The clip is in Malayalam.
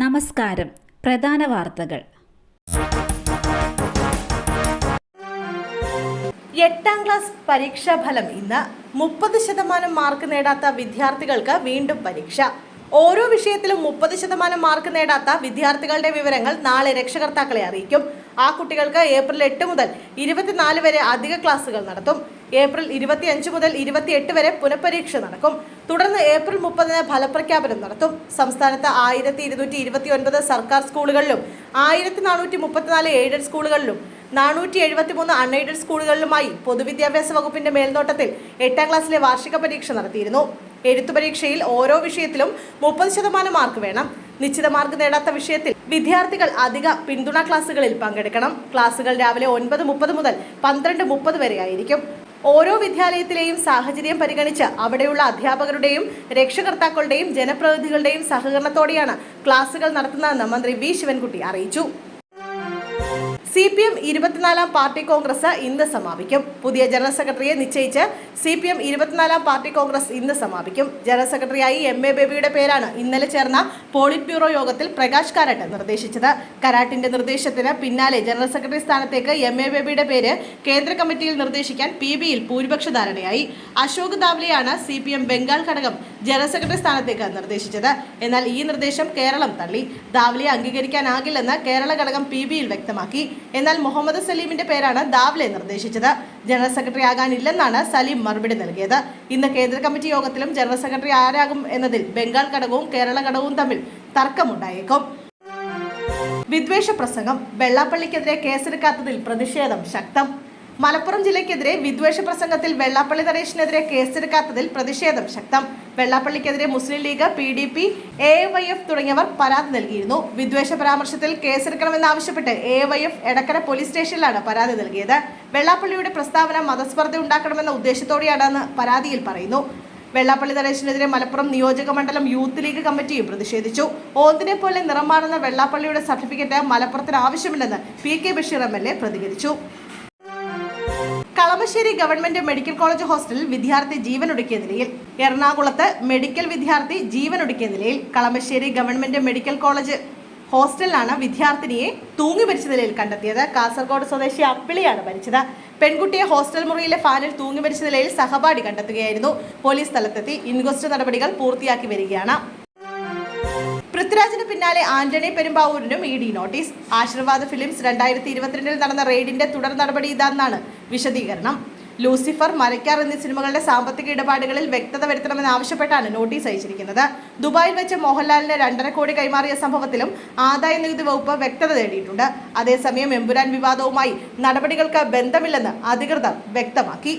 നമസ്കാരം. പ്രധാന വാർത്തകൾ. എട്ടാം ക്ലാസ് പരീക്ഷാഫലം ഇന്ന്. 30% മാർക്ക് നേടാത്ത വിദ്യാർത്ഥികൾക്ക് വീണ്ടും പരീക്ഷ. ഓരോ വിഷയത്തിലും 30% മാർക്ക് നേടാത്ത വിദ്യാർത്ഥികളുടെ വിവരങ്ങൾ നാളെ രക്ഷകർത്താക്കളെ അറിയിക്കും. ആ കുട്ടികൾക്ക് ഏപ്രിൽ 8 മുതൽ 24 വരെ അധിക ക്ലാസുകൾ നടത്തും. ഏപ്രിൽ 25 മുതൽ 28 വരെ പുനഃപരീക്ഷ നടക്കും. തുടർന്ന് ഏപ്രിൽ 30 ഫലപ്രഖ്യാപനം നടത്തും. സംസ്ഥാനത്ത് 1229 സർക്കാർ സ്കൂളുകളിലും 1434 എയ്ഡഡ് സ്കൂളുകളിലും 473 അൺഎയ്ഡഡ് സ്കൂളുകളിലുമായി പൊതുവിദ്യാഭ്യാസ വകുപ്പിന്റെ മേൽനോട്ടത്തിൽ 8ാം ക്ലാസ്സിലെ വാർഷിക പരീക്ഷ നടത്തിയിരുന്നു. എഴുത്തു പരീക്ഷയിൽ ഓരോ വിഷയത്തിലും 30% മാർക്ക് വേണം. നിശ്ചിത മാർക്ക് നേടാത്ത വിഷയത്തിൽ വിദ്യാർത്ഥികൾ അധിക പിന്തുണ ക്ലാസുകളിൽ പങ്കെടുക്കണം. ക്ലാസുകൾ രാവിലെ 9:30 മുതൽ 12:30 വരെ ആയിരിക്കും. ഓരോ വിദ്യാലയത്തിലെയും സാഹചര്യം പരിഗണിച്ച് അവിടെയുള്ള അധ്യാപകരുടെയും രക്ഷകർത്താക്കളുടെയും ജനപ്രതിനിധികളുടെയും സഹകരണത്തോടെയാണ് ക്ലാസുകൾ നടത്തുന്നതെന്ന് മന്ത്രി വി ശിവൻകുട്ടി അറിയിച്ചു. CPM 24ാം പാർട്ടി കോൺഗ്രസ് ഇന്ന് സമാപിക്കും. പുതിയ ജനറൽ സെക്രട്ടറിയെ നിശ്ചയിച്ച് CPM 24ാം പാർട്ടി കോൺഗ്രസ് ഇന്ന് സമാപിക്കും. ജനറൽ സെക്രട്ടറിയായി MA ബേബിയുടെ പേരാണ് ഇന്നലെ ചേർന്ന പോളിറ്റ് ബ്യൂറോ യോഗത്തിൽ പ്രകാശ് കാരാട്ട് നിർദ്ദേശിച്ചത്. കാരാട്ടിന്റെ നിർദ്ദേശത്തിന് പിന്നാലെ ജനറൽ സെക്രട്ടറി സ്ഥാനത്തേക്ക് MA ബേബിയുടെ പേര് കേന്ദ്ര കമ്മിറ്റിയിൽ നിർദ്ദേശിക്കാൻ PBയിൽ ഭൂരിപക്ഷ ധാരണയായി. അശോക് ദാവ്ലെയാണ് CPM ബംഗാൾ ഘടകം ജനറൽ സെക്രട്ടറി സ്ഥാനത്തേക്ക് നിർദ്ദേശിച്ചത്. എന്നാൽ ഈ നിർദ്ദേശം കേരളം തള്ളി. ദാവ്ലെയെ അംഗീകരിക്കാനാകില്ലെന്ന് കേരള ഘടകം PBയിൽ വ്യക്തമാക്കി. എന്നാൽ മുഹമ്മദ് സലീമിന്റെ പേരാണ് ദാവ്ലെ നിർദ്ദേശിച്ചത്. ജനറൽ സെക്രട്ടറി ആകാനില്ലെന്നാണ് സലീം മറുപടി നൽകിയത്. ഇന്ന് കേന്ദ്ര കമ്മിറ്റി യോഗത്തിലും ജനറൽ സെക്രട്ടറി ആരാകും എന്നതിൽ ബംഗാൾ ഘടകവും കേരള ഘടകവും തമ്മിൽ തർക്കമുണ്ടായേക്കും. വിദ്വേഷ പ്രസംഗം. വെള്ളാപ്പള്ളിക്കെതിരെ കേസെടുക്കാത്തതിൽ പ്രതിഷേധം ശക്തം. മലപ്പുറം ജില്ലയ്ക്കെതിരെ വിദ്വേഷ പ്രസംഗത്തിൽ വെള്ളാപ്പള്ളി നടേശനെതിരെ കേസെടുക്കാത്തതിൽ പ്രതിഷേധം ശക്തം. വെള്ളാപ്പള്ളിക്കെതിരെ മുസ്ലിം ലീഗ്, PDP, AYF തുടങ്ങിയവർ പരാതി നൽകിയിരുന്നു. വിദ്വേഷ പരാമർശത്തിൽ കേസെടുക്കണമെന്നാവശ്യപ്പെട്ട് AYF എടക്കര പോലീസ് സ്റ്റേഷനിലാണ് പരാതി നൽകിയത്. വെള്ളാപ്പള്ളിയുടെ പ്രസ്താവന മതസ്പർദ്ധ ഉണ്ടാക്കണമെന്ന ഉദ്ദേശത്തോടെയാണെന്ന് പരാതിയിൽ പറയുന്നു. വെള്ളാപ്പള്ളി നടേശനെതിരെ മലപ്പുറം നിയോജക മണ്ഡലം യൂത്ത് ലീഗ് കമ്മിറ്റിയും പ്രതിഷേധിച്ചു. ഓന്തിനെ പോലെ നിറം മാറുന്ന വെള്ളാപ്പള്ളിയുടെ സർട്ടിഫിക്കറ്റ് മലപ്പുറത്തിന് ആവശ്യമില്ലെന്ന് PK ബഷീർ MLA പ്രതികരിച്ചു. കളമശ്ശേരി ഗവൺമെന്റ് മെഡിക്കൽ കോളേജ് ഹോസ്റ്റലിൽ വിദ്യാർത്ഥി ജീവനൊടുക്കിയ നിലയിൽ. എറണാകുളത്ത് മെഡിക്കൽ വിദ്യാർത്ഥി ജീവനൊടുക്കിയ നിലയിൽ. കളമശ്ശേരി ഗവൺമെന്റ് മെഡിക്കൽ കോളേജ് ഹോസ്റ്റലിലാണ് വിദ്യാർത്ഥിനിയെ തൂങ്ങി മരിച്ച നിലയിൽ കണ്ടെത്തിയത്. കാസർഗോഡ് സ്വദേശി അപ്പിളിയാണ് മരിച്ചത്. പെൺകുട്ടിയെ ഹോസ്റ്റൽ മുറിയിലെ ഫാനിൽ തൂങ്ങി മരിച്ച നിലയിൽ സഹപാഠി കണ്ടെത്തുകയായിരുന്നു. പോലീസ് സ്ഥലത്തെത്തി ഇൻക്വസ്റ്റ് നടപടികൾ പൂർത്തിയാക്കി വരികയാണ്. പൃഥ്വിരാജിന് പിന്നാലെ ആന്റണി പെരുമ്പാവൂരിനും ED നോട്ടീസ്. ആശീർവാദ് ഫിലിംസ് 2022 നടന്ന റെയ്ഡിന്റെ തുടർ നടപടി ഇതാണെന്നാണ് വിശദീകരണം. ലൂസിഫർ, മരക്കാർ എന്നീ സിനിമകളുടെ സാമ്പത്തിക ഇടപാടുകളിൽ വ്യക്തത വരുത്തണമെന്നാവശ്യപ്പെട്ടാണ് നോട്ടീസ് അയച്ചിരിക്കുന്നത്. ദുബായിൽ വെച്ച് മോഹൻലാലിന് 2.5 കോടി കൈമാറിയ സംഭവത്തിലും ആദായ നികുതി വകുപ്പ് വ്യക്തത തേടിയിട്ടുണ്ട്. അതേസമയം എമ്പുരാൻ വിവാദവുമായി നടപടികൾക്ക് ബന്ധമില്ലെന്ന് അധികൃതർ വ്യക്തമാക്കി.